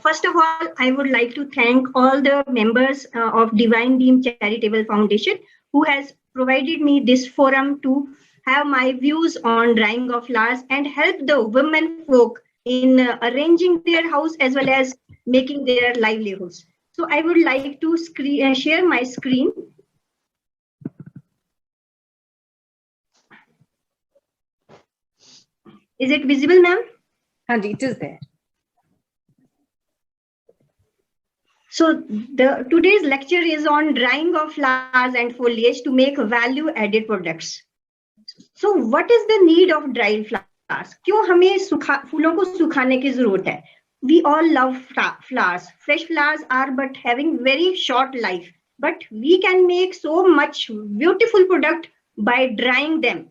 First of all, I would like to thank all the members of Divine Beam Charitable Foundation who has provided me this forum to have my views on drying of flowers and help the women folk in arranging their house as well as making their livelihoods. So I would like to share my screen. Is it visible, ma'am? Hanji, it is there. So today's lecture is on drying of flowers and foliage to make value-added products. So what is the need of dried flowers? क्यों हमें फूलों को सुखाने की जरूरत है? We all love flowers. Fresh flowers are but having very short life, but we can make so much beautiful product by drying them.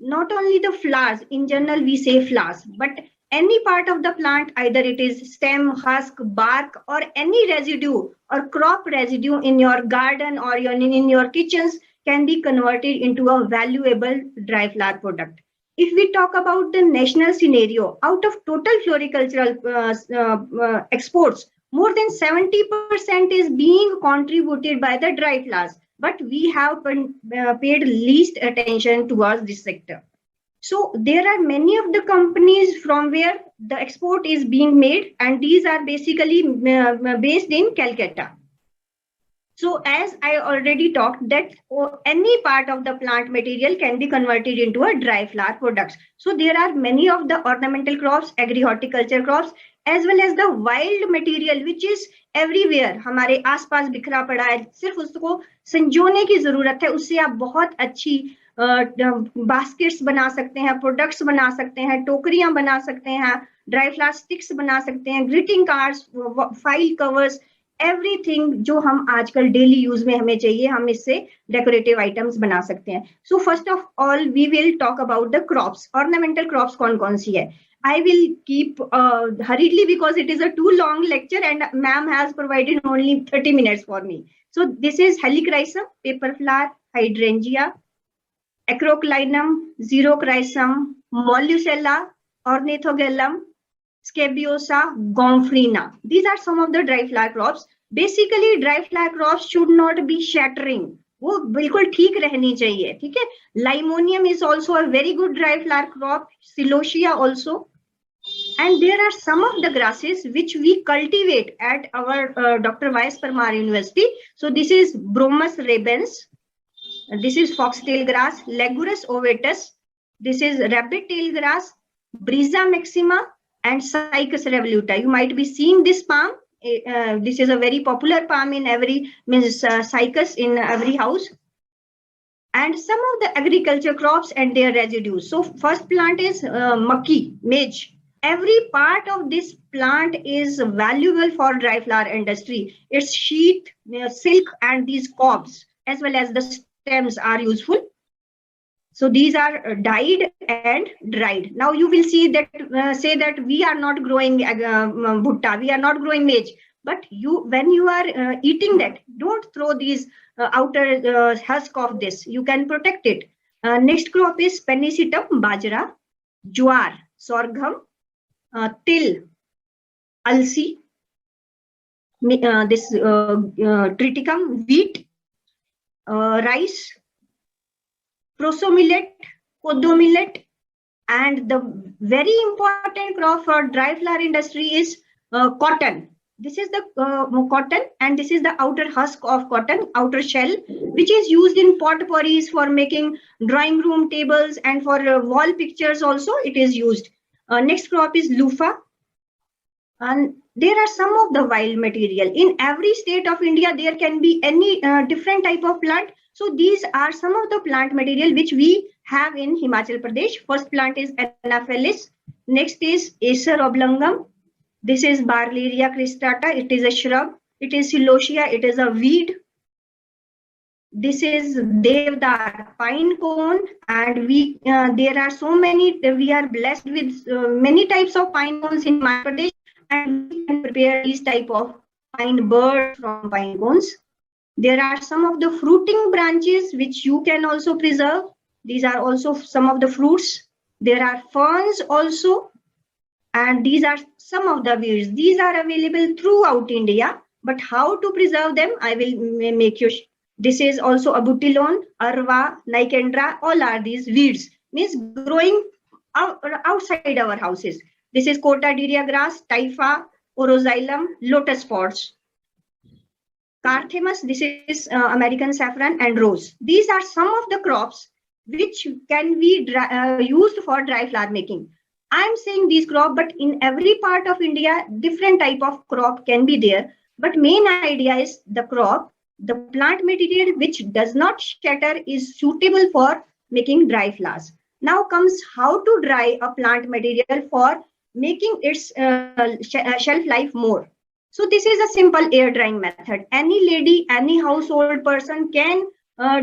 Not only the flowers, in general we say flowers, but any part of the plant, either it is stem, husk, bark, or any residue or crop residue in your garden or in your kitchens can be converted into a valuable dry flower product. If we talk about the national scenario, out of total floricultural exports, more than 70% is being contributed by the dry flowers, but we have paid least attention towards this sector. So there are many of the companies from where the export is being made, and these are basically based in Calcutta. So as I already talked that any part of the plant material can be converted into a dry flower products. So there are many of the ornamental crops, agri-horticulture crops, as well as the wild material which is everywhere. हमारे आसपास बिखरा पड़ा है, सिर्फ उसको संजोने की जरूरत है, उससे आप बहुत अच्छी बास्केट्स बना सकते हैं, प्रोडक्ट्स बना सकते हैं, टोकरियां बना सकते हैं, ड्राई फ्लावर स्टिक्स बना सकते हैं, greeting cards, file covers, everything जो हम आजकल डेली यूज में हमें चाहिए, हम इससे डेकोरेटिव आइटम्स बना सकते हैं. So first of all we will talk about the crops. Ornamental crops कौन कौन सी है? I will keep hurriedly because it is a too long lecture and ma'am has provided only 30 minutes for me. So this is Helichrysum, paper flower, hydrangea, acroclinum, xerochrysum, mollusella, ornithogallum, scabiosa, gomphrena. These are some of the dry flower crops. Basically dry flower crops should not be shattering. वो बिल्कुल ठीक रहनी चाहिए, ठीक है. Limonium is also a very good dry flower crop, Celosia also. And there are some of the grasses which we cultivate at our Dr. Y.S. Parmar University. So this is Bromus rabens, this is foxtail grass, Legurus ovatus, this is rabbit tail grass, Brisa maxima, and Cycas revoluta. You might be seeing this palm. This is a very popular palm in every Cycas in every house. And some of the agriculture crops and their residues. So first plant is maki, maize. Every part of this plant is valuable for dry flower industry. Its sheath, silk, and these cobs, as well as the stems are useful. So these are dyed and dried. Now you will see that say that we are not growing bhutta, we are not growing maize. But when you are eating that, don't throw these outer husk of this. You can protect it. Next crop is Penicitum, bajra, jowar, sorghum, till, alsi, this triticum, wheat, rice, proso millet, kodo millet, and the very important crop for dry flower industry is cotton. This is the cotton, and this is the outer husk of cotton, outer shell, which is used in potpourris for making drawing room tables, and for wall pictures also it is used. Next crop is loofah, and there are some of the wild material. In every state of India there can be any different type of plant. So these are some of the plant material which we have in Himachal Pradesh. First plant is Anaphylis. Next is Acer oblongum. This is Barleria cristata. It is a shrub. It is Celosia. It is a weed. This is Devdar, pine cone, and there are so many. We are blessed with many types of pine cones in Madhya Pradesh, and we can prepare these type of pine birds from pine cones. There are some of the fruiting branches which you can also preserve. These are also some of the fruits. There are ferns also. And these are some of the weeds. These are available throughout India, but how to preserve them, I will make you. This is also abutilon, arva, nicandra, all are these weeds, means growing outside our houses. This is cortaderia grass, typha, oroxylum, lotus pods. Carthamus, this is American saffron and rose. These are some of the crops which can be used for dry flower making. I am saying these crop, but in every part of India, different type of crop can be there. But main idea is the crop, the plant material which does not shatter is suitable for making dry flowers. Now comes how to dry a plant material for making its shelf life more. So this is a simple air drying method. Any lady, any household person can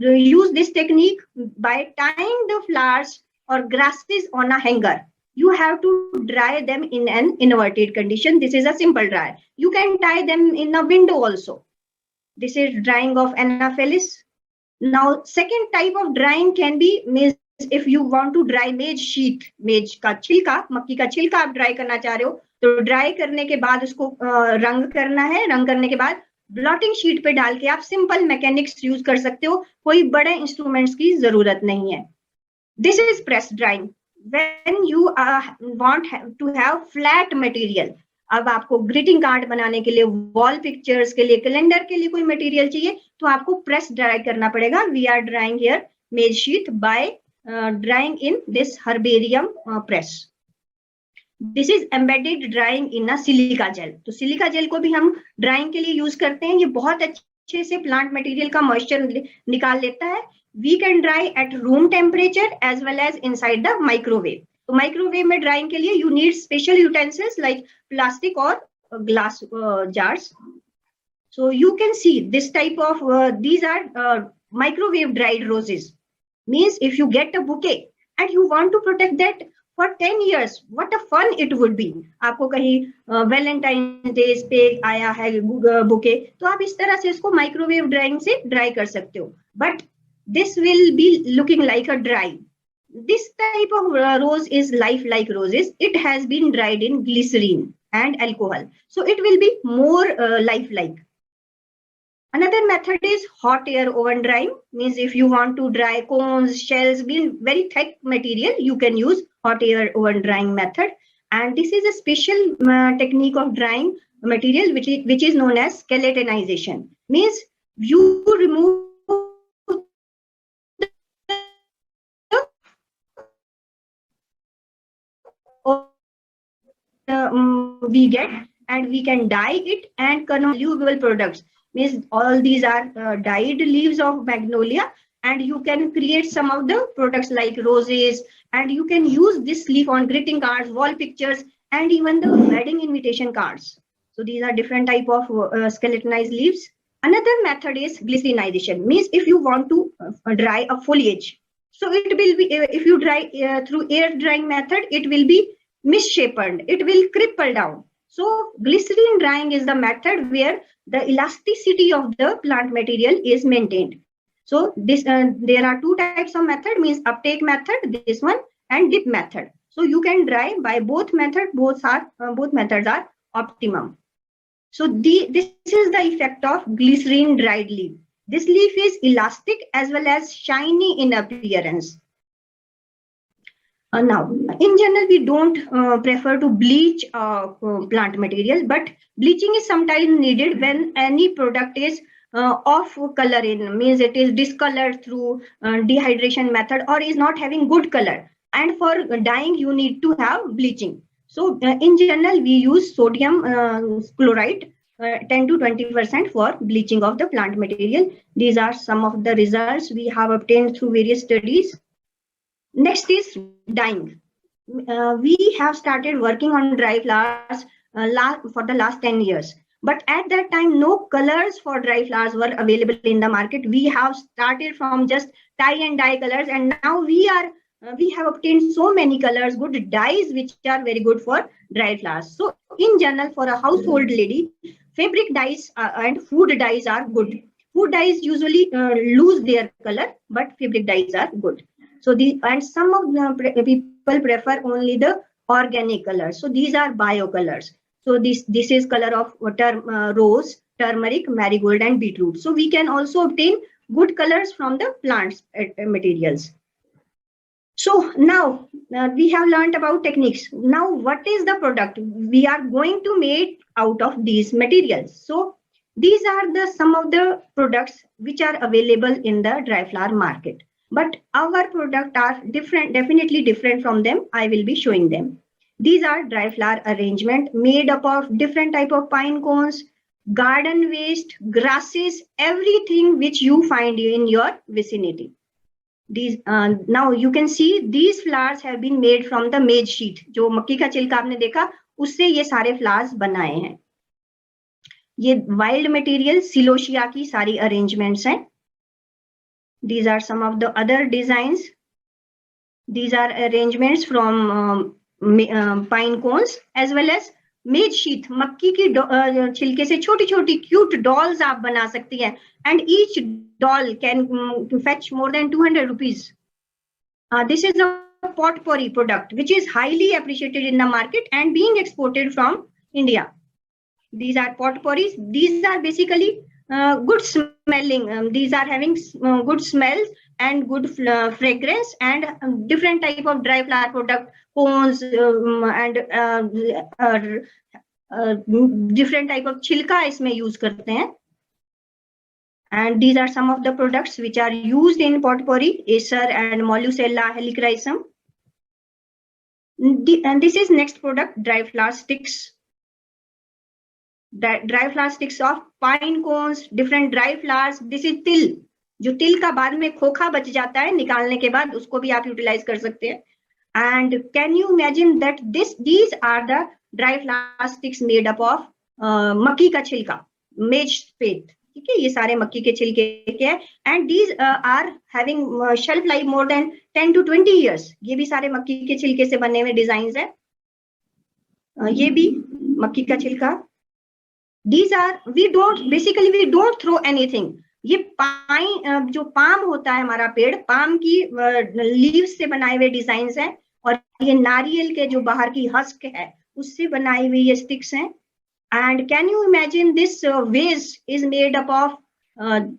use this technique by tying the flowers or grasses on a hanger. You have to dry them in an inverted condition. This is a simple dry. You can tie them in a window also. This is drying of Anophelis. Now, second type of drying can be means if you want to dry maize sheet, maize का छिलका, मक्की का छिलका आप dry करना चाह रहे हो, तो ड्राई करने के बाद उसको रंग करना है. रंग करने के बाद ब्लॉटिंग शीट पे डाल के आप सिंपल मैकेनिक्स यूज कर सकते हो, कोई बड़े इंस्ट्रूमेंट्स की जरूरत नहीं है. This is press drying. When you want to have flat material, अब आपको ग्रीटिंग कार्ड बनाने के लिए, वॉल पिक्चर्स के लिए, कैलेंडर के लिए कोई मटेरियल चाहिए तो आपको प्रेस ड्राई करना पड़ेगा. We are drying here maze sheet by drying in this herbarium press. This is embedded drying in a silica gel. तो सिलिका जेल को भी हम ड्राइंग के लिए यूज करते हैं. ये बहुत अच्छे से प्लांट मटेरियल का मॉइस्चर निकाल लेता है. We can dry at room temperature as well as inside the microwave. तो माइक्रोवेव में ड्राइंग के लिए you need special utensils like plastic or glass jars. So you can see this type of these are microwave dried roses. Means if you get a bouquet and you want to protect that for 10 years, what a fun it would be. आपको कहीं Valentine days पे आया है bouquet, तो आप इस तरह से इसको माइक्रोवेव ड्राइंग से ड्राई कर सकते हो. But this will be looking like a dry. This type of rose is life-like roses. It has been dried in glycerine and alcohol, so it will be more life-like. Another method is hot air oven drying. Means if you want to dry cones, shells, being very thick material, you can use hot air oven drying method. And this is a special technique of drying material which is known as skeletonization. Means you remove we get, and we can dye it and convert valuable products. Means all these are dyed leaves of magnolia, and you can create some of the products like roses, and you can use this leaf on greeting cards, wall pictures, and even the wedding invitation cards. So these are different type of skeletonized leaves. Another method is glycerinization. Means if you want to dry a foliage, so it will be if you dry through air drying method, it will be misshapen, it will cripple down. So glycerin drying is the method where the elasticity of the plant material is maintained. So this there are two types of method, means uptake method, this one, and dip method. So you can dry by both method. Both methods are optimum. So this is the effect of glycerin dried leaf. This leaf is elastic as well as shiny in appearance. Now, in general, we don't prefer to bleach plant material, but bleaching is sometimes needed when any product is off color in, means it is discolored through dehydration method or is not having good color. And for dyeing, you need to have bleaching. So in general, we use sodium chloride 10 to 20% for bleaching of the plant material. These are some of the results we have obtained through various studies. Next is dyeing. We have started working on dry flowers for the last 10 years. But at that time, no colors for dry flowers were available in the market. We have started from just tie and dye colors, and now we have obtained so many colors, good dyes, which are very good for dry flowers. So in general, for a household lady, fabric dyes and food dyes are good. Food dyes usually lose their color, but fabric dyes are good. So some of the people prefer only the organic colors. So these are bio colors. So this is color of rose, turmeric, marigold, and beetroot. So we can also obtain good colors from the plants materials. So now we have learned about techniques. Now what is the product we are going to make out of these materials? So these are the some of the products which are available in the dry flower market. But our products are different, definitely different from them. I will be showing them. These are dry flower arrangement made up of different type of pine cones, garden waste, grasses, everything which you find in your vicinity. These now you can see these flowers have been made from the maize sheet. जो मक्की का छिलका आपने देखा उससे ये सारे flowers बनाए हैं. ये wild material सिलोशिया की सारी arrangements हैं. These are some of the other designs. These are arrangements from pine cones as well as maize sheath. मक्की की छिलके से छोटी छोटी cute dolls आप बना सकती हैं. And each doll can fetch more than 200 rupees. This is a potpourri product which is highly appreciated in the market and being exported from India. These are potpourris. These are basically good smelling. These are having good smells and good fragrance and different type of dry flower product, cones and different type of छिलका इसमें use करते हैं. And these are some of the products which are used in potpourri, acer and Molusella helichrysum. And this is next product, dry flower sticks. Dry flower sticks of pine cones, different dry flowers. This is til. जो तिल का बाद में खोखा बच जाता है निकालने के बाद उसको भी आप यूटिलाइज कर सकते हैं. And can you imagine that these are the dry flower sticks made up of मक्की का छिलका, maize spathe. ठीक है, ये सारे मक्की के छिलके के हैं. And these are having shelf life more than 10 to 20 years. ये भी सारे मक्की के छिलके से बने हुए डिजाइन है. ये भी मक्की का छिलका. These are we don't throw anything. ये पाइन जो पाम होता है हमारा पेड़, पाम की लीव्स से बनाए हुए डिजाइन हैं. और ये नारियल के जो बाहर की हस्क है उससे बनाई हुई ये स्टिक्स हैं. And can you imagine this vase is made up of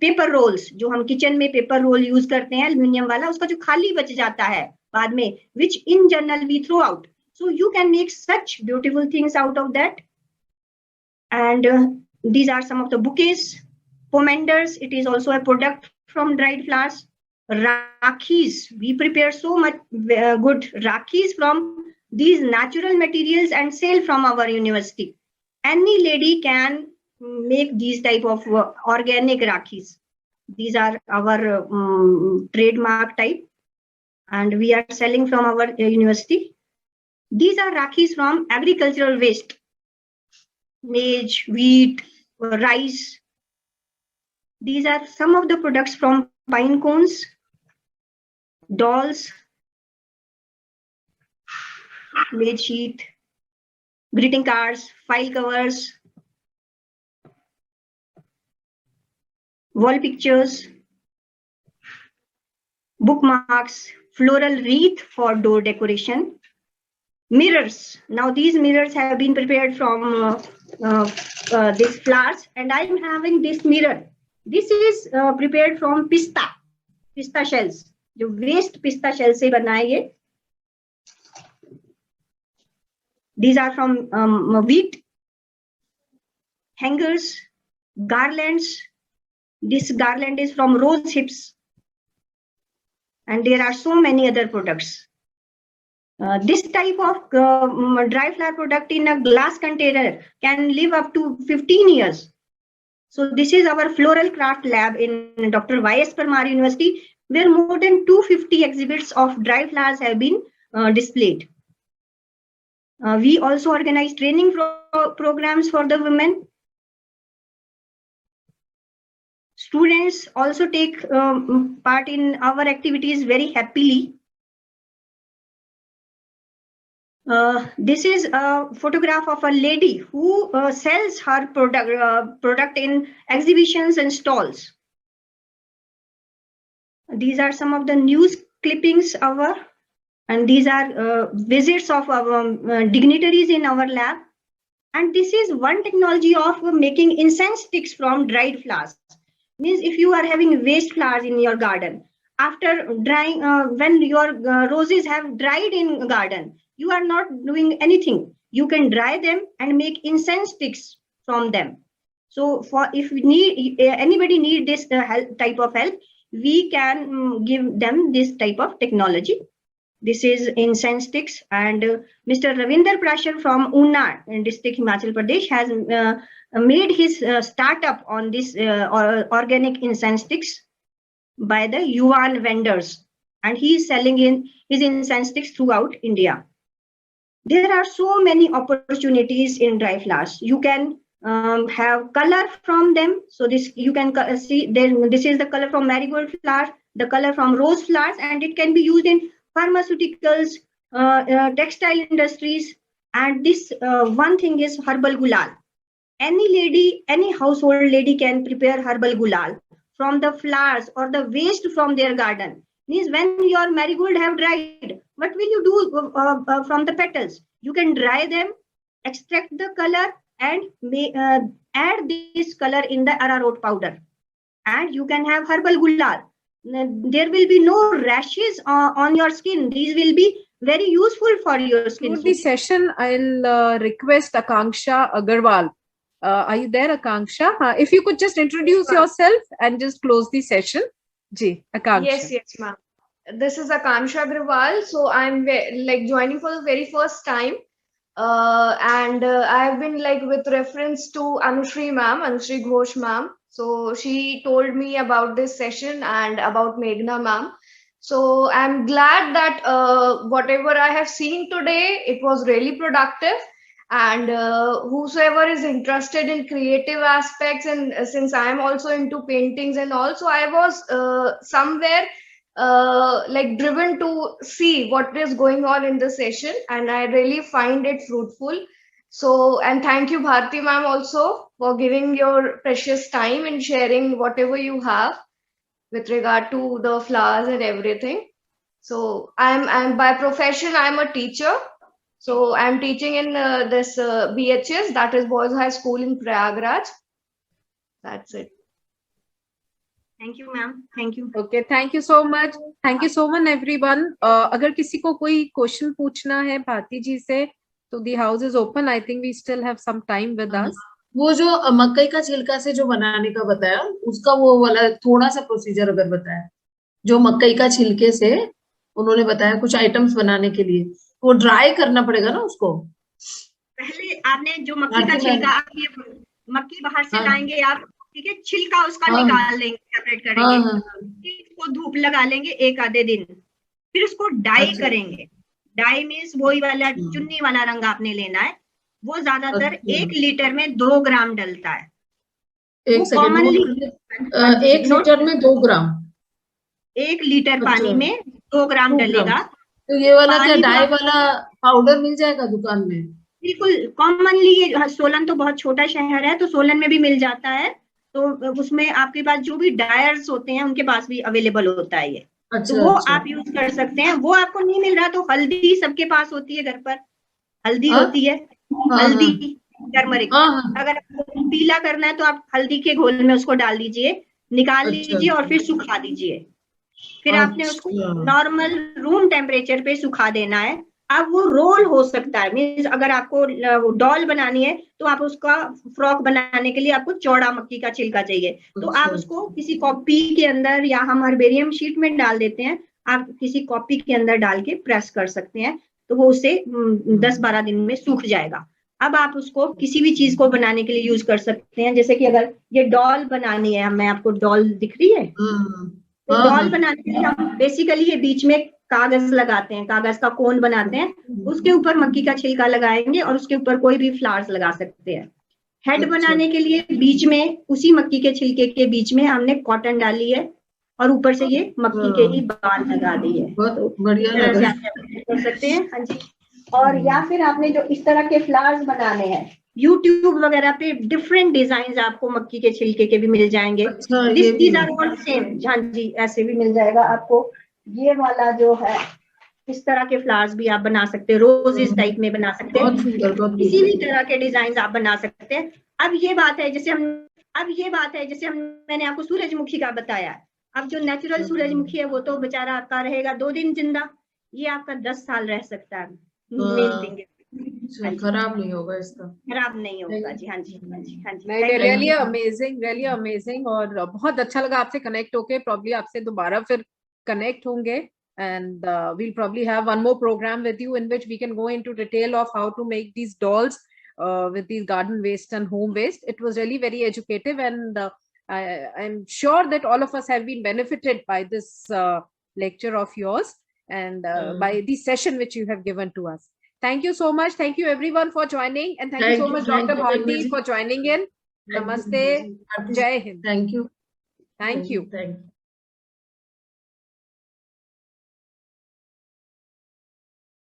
paper rolls. जो हम किचन में पेपर रोल यूज करते हैं एल्यूमिनियम वाला, उसका जो खाली बच जाता है बाद में, which in general we throw out. So you can make such beautiful things out of that. And these are some of the bouquets. Pomanders, it is also a product from dried flowers. Rakhis, we prepare so much good rakhis from these natural materials and sell from our university. Any lady can make these type of organic rakhis. These are our trademark type and we are selling from our university. These are rakhis from agricultural waste, maize, wheat, rice. These are some of the products from pine cones, dolls, maize sheath, greeting cards, file covers, wall pictures, bookmarks, floral wreath for door decoration, mirrors. Now these mirrors have been prepared from these flowers, and I am having this mirror. This is prepared from pista shells. जो waste pista shells से बना है ये. These are from wheat, hangers, garlands. This garland is from rose hips. And there are so many other products. This type of dry flower product in a glass container can live up to 15 years. So this is our floral craft lab in Dr. Y.S. Parmar University, where more than 250 exhibits of dry flowers have been displayed. We also organize training programs for the women. Students also take part in our activities very happily. This is a photograph of a lady who sells her product in exhibitions and stalls. These are some of the news clippings and these are visits of our dignitaries in our lab. And this is one technology of making incense sticks from dried flowers. Means if you are having waste flowers in your garden, after drying, when your roses have dried in garden, you are not doing anything. You can dry them and make incense sticks from them. So for if we need anybody need this type of help, we can give them this type of technology. This is incense sticks, and Mr. Ravinder Prashar from Una in district Himachal Pradesh has made his startup on this organic incense sticks by the Yuan vendors, and he is selling in his incense sticks throughout India. There are so many opportunities in dry flowers. You can have color from them. So this you can see. Then this is the color from marigold flower, the color from rose flowers, and it can be used in pharmaceuticals, textile industries, and this one thing is herbal gulal. Any lady, any household lady can prepare herbal gulal from the flowers or the waste from their garden. Means when your marigold have dried, what will you do from the petals? You can dry them, extract the color, and add this color in the arrowroot powder, and you can have herbal gulal. There will be no rashes on your skin. These will be very useful for your skin. For the session, I'll request Akanksha Agarwal. Are you there, Akanksha? If you could just introduce yourself and just close the session. Ji, Akanksha. Yes, ma'am. This is Akanksha Agarwal. So I'm like joining for the very first time. And I've been like with reference to Anushree ma'am, Anushree Ghosh ma'am. So she told me about this session and about Meghna ma'am. So I'm glad that whatever I have seen today, it was really productive. And whosoever is interested in creative aspects, and since I am also into paintings and also I was somewhere like driven to see what is going on in the session, and I really find it fruitful. So, and thank you Bharati ma'am also for giving your precious time and sharing whatever you have with regard to the flowers and everything. So I'm by profession, I'm a teacher. So I'm teaching in this BHS, that is Boys High School in Prayagraj. That's it. Thank you, ma'am. Thank you. Okay, thank you so much. Thank you so much, everyone. अगर किसी को कोई question पूछना है भारती जी से, तो the house is open. I think we still have some time with us. वो जो मकई का छिलका से जो बनाने का बताया, उसका वो वाला थोड़ा सा प्रोसीजर अगर बताया, जो मकई का छिलके से उन्होंने बताया कुछ आइटम्स बनाने के लिए, वो ड्राई करना पड़ेगा ना उसको। पहले आपने जो मक्की का छिलका, आप ये मक्की बाहर से लाएंगे आप, ठीक है, छिलका उसका निकाल लेंगे, सेपरेट करेंगे, इसको धूप लगा लेंगे एक आधे दिन, फिर उसको डाई करेंगे। डाई मीन्स वही वाला चुन्नी वाला रंग आपने लेना है, वो ज्यादातर 1 लीटर में 2 ग्राम डलता है। 1 लीटर में 2 ग्राम, 1 लीटर पानी में 2 ग्राम डलेगा। तो ये वाला क्या डाई वाला पाउडर मिल जाएगा दुकान में? बिल्कुल कॉमनली, ये सोलन तो बहुत छोटा शहर है, तो सोलन में भी मिल जाता है, तो उसमें आपके पास जो भी डायर्स होते हैं उनके पास भी अवेलेबल होता है ये। अच्छा, तो वो आप यूज कर सकते हैं। वो आपको नहीं मिल रहा तो हल्दी सबके पास होती है, घर पर हल्दी होती है, हल्दी टर्मरिक। अगर आपको पीला करना है तो आप हल्दी के घोल में उसको डाल दीजिए, निकाल लीजिए और फिर सुखा दीजिए। फिर आपने उसको नॉर्मल रूम टेम्परेचर पे सुखा देना है। अब वो रोल हो सकता है, मीन्स अगर आपको डॉल बनानी है तो आप उसका फ्रॉक बनाने के लिए आपको चौड़ा मक्की का छिलका चाहिए, तो आप उसको किसी कॉपी के अंदर, या हम हर्बेरियम शीट में डाल देते हैं, आप किसी कॉपी के अंदर डाल के प्रेस कर सकते हैं, तो वो उससे 10-12 दिन में सूख जाएगा। अब आप उसको किसी भी चीज को बनाने के लिए यूज कर सकते हैं। जैसे कि अगर ये डॉल बनानी है, मैं आपको डॉल दिख रही है, तो डॉल बनाने के लिए हम बेसिकली ये बीच में कागज लगाते हैं, कागज का कोन बनाते हैं, उसके ऊपर मक्की का छिलका लगाएंगे और उसके ऊपर कोई भी फ्लावर्स लगा सकते हैं। हेड बनाने के लिए बीच में उसी मक्की के छिलके के बीच में हमने कॉटन डाली है और ऊपर से ये मक्की के ही बाल लगा दी है, तो बढ़िया कर सकते हैं। हाँ जी। और या फिर आपने जो इस तरह के फ्लावर्स बनाने हैं, यूट्यूब वगैरह पे डिफरेंट डिजाइन आपको मक्की के छिलके के भी मिल जाएंगे। These are all same. हाँ जी, ऐसे भी मिल जाएगा आपको। ये वाला जो है इस तरह के फ्लावर्स भी आप बना सकते हैं, रोज इस टाइप में बना सकते हैं, बहुत सुंदर, बहुत किसी भी beautiful। तरह के डिजाइन आप बना सकते हैं। अब ये बात है जैसे हम मैंने आपको सूरजमुखी का बताया। अब जो नेचुरल सूरजमुखी है वो तो बेचारा आपका रहेगा 2 दिन जिंदा, ये आपका 10 साल रह सकता है। मेन थिंग खराब नहीं होगा इसका, खराब नहीं होगा जी। हाँ जी, हाँ जी, हाँ जी। नहीं, Thank you. रियली अमेजिंग और बहुत अच्छा लगा आपसे कनेक्ट होके। प्रॉब्ली आपसे दोबारा फिर कनेक्ट होंगे and we'll probably have one more program with you in which we can go into detail of how to make these dolls with these garden waste and home waste. It was really very educative and I'm sure that all of us have been benefited by this lecture of yours and by the session which you have given to us. Thank you so much. Thank you everyone for joining and thank you so much Dr. Bharati for joining in. Namaste. Jai Hind. Thank you. Thank you. Thank you.